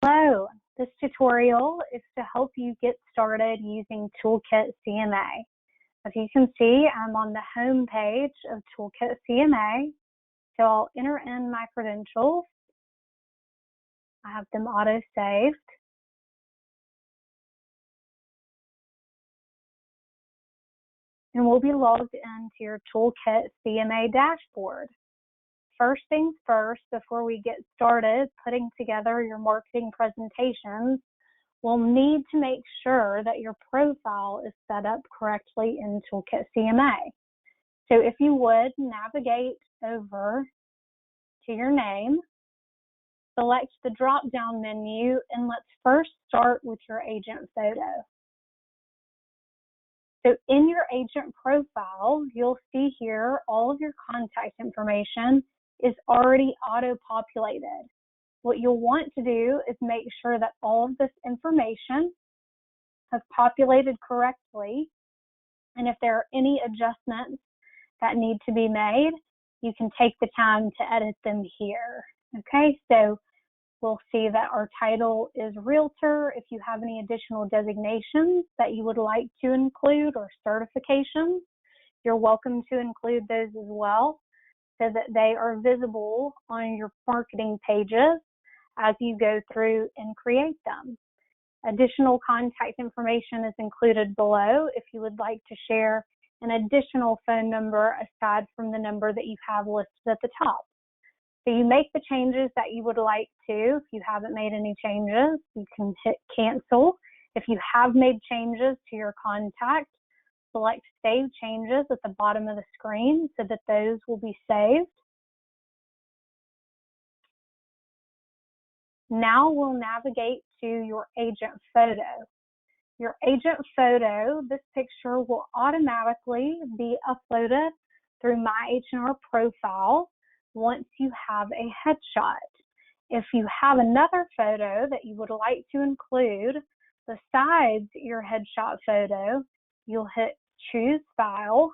Hello, this tutorial is to help you get started using Toolkit CMA. As you can see, I'm on the home page of Toolkit CMA. So I'll enter in my credentials. I have them auto-saved. And we'll be logged into your Toolkit CMA dashboard. First things first, before we get started putting together your marketing presentations, we'll need to make sure that your profile is set up correctly in Toolkit CMA. So if you would, navigate over to your name, select the drop-down menu, and let's first start with your agent photo. So in your agent profile, you'll see here all of your contact information is already auto-populated. What you'll want to do is make sure that all of this information has populated correctly, and if there are any adjustments that need to be made, you can take the time to edit them here. Okay, so we'll see that our title is Realtor. If you have any additional designations that you would like to include or certifications, you're welcome to include those as well so that they are visible on your marketing pages as you go through and create them. Additional contact information is included below if you would like to share an additional phone number aside from the number that you have listed at the top. So you make the changes that you would like to. If you haven't made any changes, you can hit cancel. If you have made changes to your contact, select Save Changes at the bottom of the screen so that those will be saved. Now we'll navigate to your agent photo. Your agent photo, this picture will automatically be uploaded through My H&R Profile once you have a headshot. If you have another photo that you would like to include besides your headshot photo, you'll hit Choose File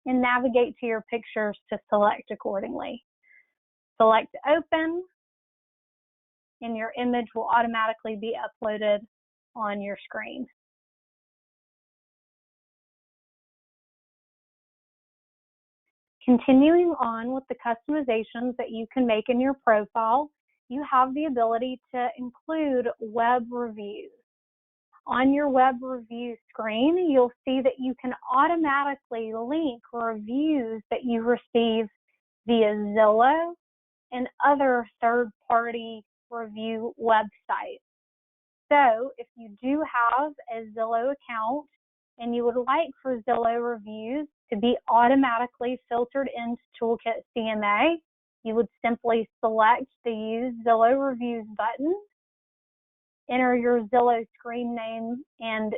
and navigate to your pictures to select accordingly. Select Open, and your image will automatically be uploaded on your screen. Continuing on with the customizations that you can make in your profile, you have the ability to include web reviews. On your web review screen, you'll see that you can automatically link reviews that you receive via Zillow and other third-party review websites. So if you do have a Zillow account and you would like for Zillow reviews to be automatically filtered into Toolkit CMA, you would simply select the Use Zillow Reviews button, enter your Zillow screen name and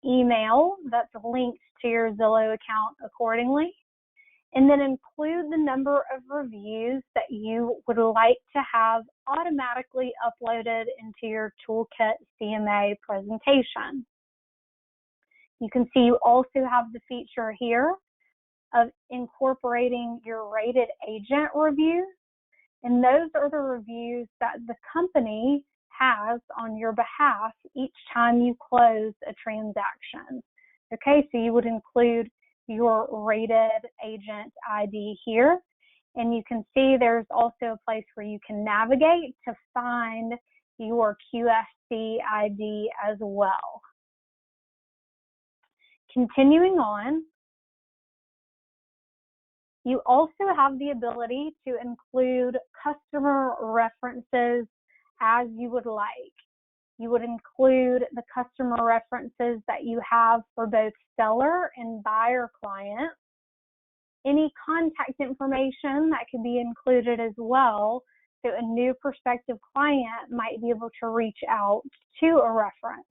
email that's linked to your Zillow account accordingly, and then include the number of reviews that you would like to have automatically uploaded into your Toolkit CMA presentation. You can see you also have the feature here of incorporating your rated agent reviews, and those are the reviews that the company has on your behalf each time you close a transaction. Okay, so you would include your rated agent ID here, and you can see there's also a place where you can navigate to find your QSC ID as well. Continuing on, you also have the ability to include customer references as you would like. You would include the customer references that you have for both seller and buyer clients. Any contact information that could be included as well, so a new prospective client might be able to reach out to a reference.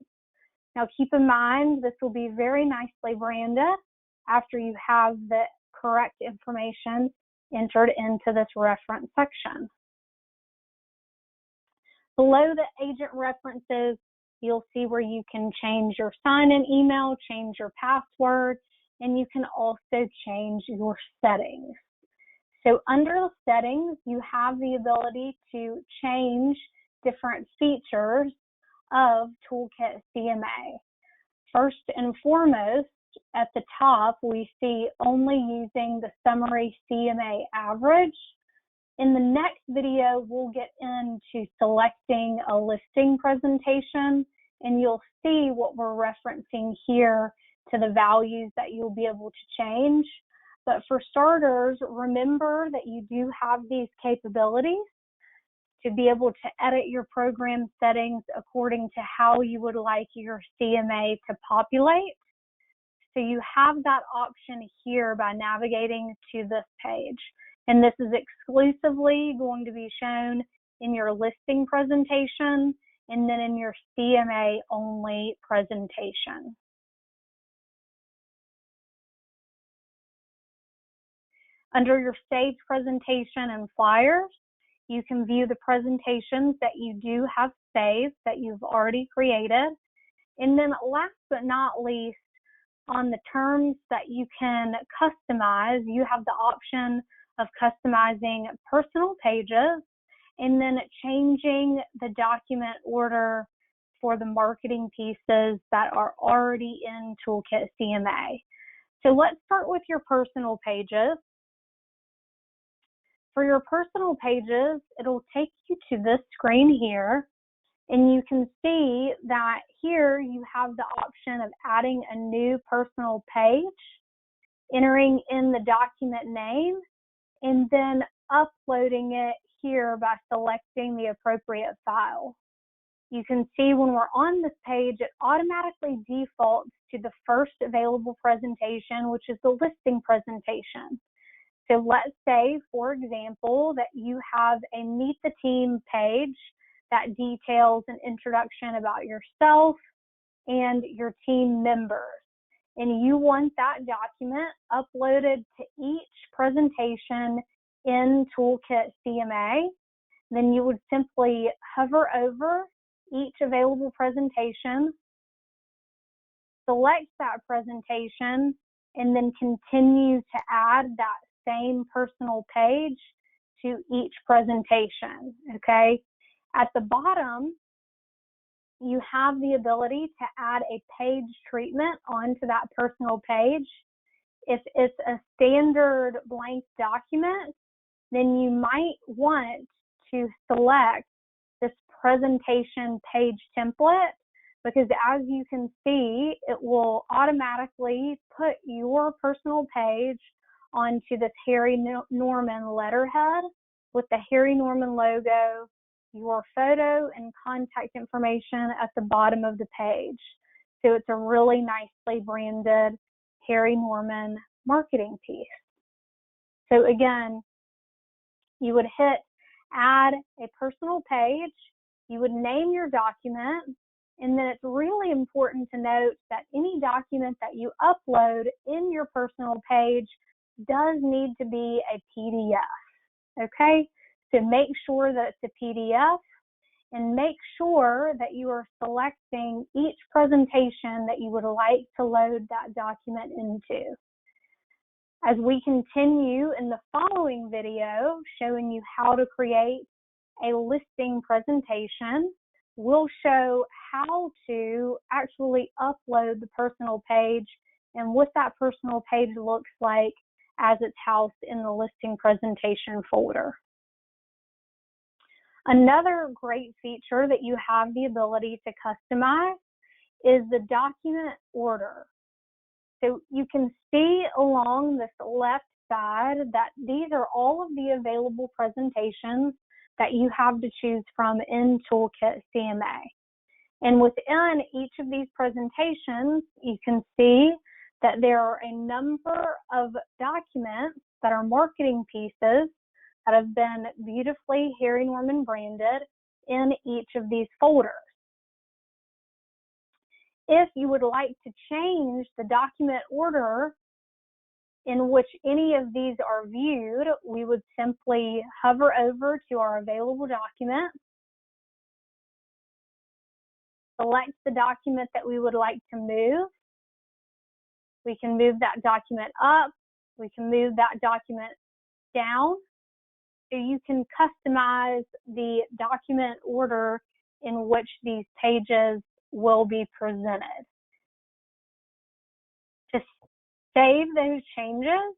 Now keep in mind, this will be very nicely branded after you have the correct information entered into this reference section. Below the agent references, you'll see where you can change your sign-in email, change your password, and you can also change your settings. So under the settings, you have the ability to change different features of Toolkit CMA. First and foremost, at the top, we see only using the summary CMA average. In the next video, we'll get into selecting a listing presentation, and you'll see what we're referencing here to the values that you'll be able to change. But for starters, remember that you do have these capabilities to be able to edit your program settings according to how you would like your CMA to populate. So you have that option here by navigating to this page. And this is exclusively going to be shown in your listing presentation and then in your CMA only presentation. Under your stage presentation and flyers, you can view the presentations that you do have saved that you've already created. And then last but not least, on the terms that you can customize, you have the option of customizing personal pages and then changing the document order for the marketing pieces that are already in Toolkit CMA. So let's start with your personal pages. For your personal pages, it'll take you to this screen here, and you can see that here you have the option of adding a new personal page, entering in the document name, and then uploading it here by selecting the appropriate file. You can see when we're on this page, it automatically defaults to the first available presentation, which is the listing presentation. So let's say, for example, that you have a Meet the Team page that details an introduction about yourself and your team members. And you want that document uploaded to each presentation in Toolkit CMA. Then you would simply hover over each available presentation, select that presentation, and then continue to add that same personal page to each presentation, okay? At the bottom, you have the ability to add a page treatment onto that personal page. If it's a standard blank document, then you might want to select this presentation page template, because as you can see, it will automatically put your personal page onto this Harry Norman letterhead with the Harry Norman logo, your photo and contact information at the bottom of the page. So it's a really nicely branded Harry Norman marketing piece. So again, you would hit add a personal page, you would name your document, and then it's really important to note that any document that you upload in your personal page does need to be a PDF, okay? So make sure that it's a PDF, and make sure that you are selecting each presentation that you would like to load that document into. As we continue in the following video showing you how to create a listing presentation, we'll show how to actually upload the personal page and what that personal page looks like as it's housed in the listing presentation folder. Another great feature that you have the ability to customize is the document order. So you can see along this left side that these are all of the available presentations that you have to choose from in Toolkit CMA. And within each of these presentations, you can see that there are a number of documents that are marketing pieces that have been beautifully Harry Norman branded in each of these folders. If you would like to change the document order in which any of these are viewed, we would simply hover over to our available document, select the document that we would like to move. We can move that document up. We can move that document down so you can customize the document order in which these pages will be presented. To save those changes,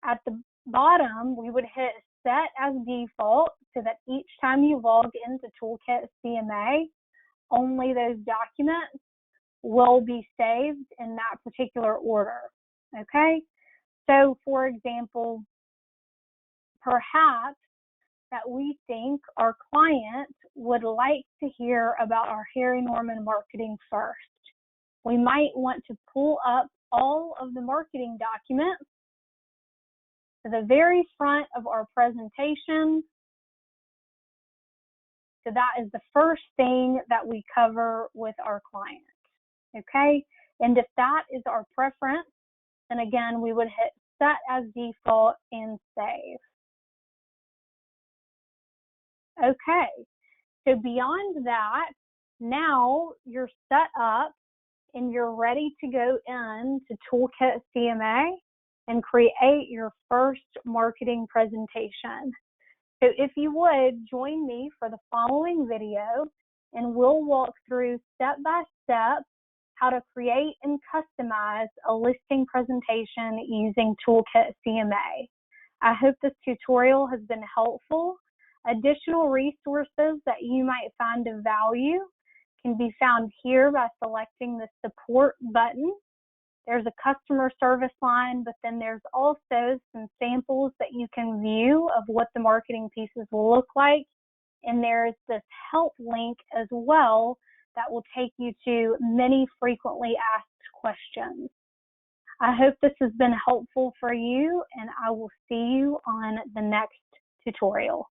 at the bottom, we would hit Set as Default so that each time you log into Toolkit CMA, only those documents will be saved in that particular order, okay? So, for example, perhaps that we think our client would like to hear about our Harry Norman marketing first. We might want to pull up all of the marketing documents to the very front of our presentation. So that is the first thing that we cover with our client, okay? And if that is our preference, then again, we would hit Set as Default and Save. Okay, so beyond that, now you're set up and you're ready to go into Toolkit CMA and create your first marketing presentation. So if you would, join me for the following video and we'll walk through step by step how to create and customize a listing presentation using Toolkit CMA. I hope this tutorial has been helpful. Additional resources that you might find of value can be found here by selecting the support button. There's a customer service line, but then there's also some samples that you can view of what the marketing pieces will look like. And there's this help link as well that will take you to many frequently asked questions. I hope this has been helpful for you, and I will see you on the next tutorial.